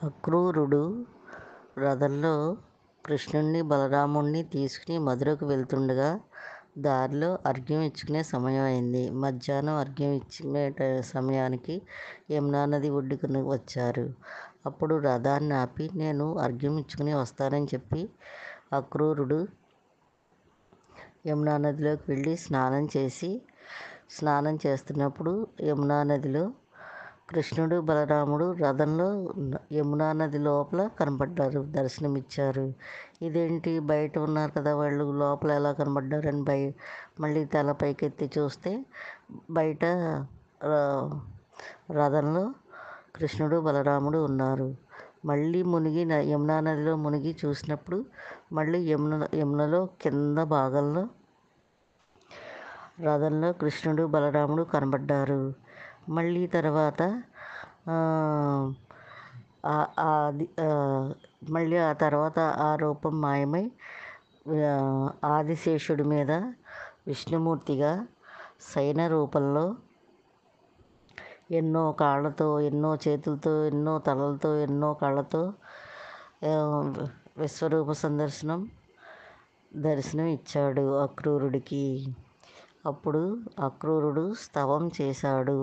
అక్రూరుడు రథంలో కృష్ణుణ్ణి బలరాముణ్ణి తీసుకుని మధురకు వెళ్తుండగా దారిలో అర్ఘ్యం ఇచ్చుకునే సమయం అయింది. మధ్యాహ్నం అర్ఘ్యం ఇచ్చుకునే సమయానికి యమునా నది ఒడ్డుకుని వచ్చారు. అప్పుడు రథాన్ని ఆపి నేను అర్ఘ్యం ఇచ్చుకుని వస్తానని చెప్పి అక్రూరుడు యమునా నదిలోకి వెళ్ళి స్నానం చేస్తున్నప్పుడు యమునా నదిలో కృష్ణుడు బలరాముడు రథంలో యమునా నది లోపల కనపడ్డారు, దర్శనమిచ్చారు. ఇదేంటి బయట ఉన్నారు కదా వాళ్ళు, లోపల ఎలా కనపడ్డారని మళ్ళీ తల పైకెత్తి చూస్తే బయట రథంలో కృష్ణుడు బలరాముడు ఉన్నారు. మళ్ళీ యమునా నదిలో మునిగి చూసినప్పుడు మళ్ళీ యమునలో కింద భాగంలో రథంలో కృష్ణుడు బలరాముడు కనబడ్డారు. మళ్ళీ తర్వాత ఆ రూపం మాయమై ఆదిశేషుడి మీద విష్ణుమూర్తిగా శయన రూపంలో ఎన్నో కాళ్ళతో, ఎన్నో చేతులతో, ఎన్నో తలలతో, ఎన్నో కళ్ళతో విశ్వరూప దర్శనం ఇచ్చాడు అక్రూరుడికి. అప్పుడు అక్రూరుడు స్తవం చేశాడు.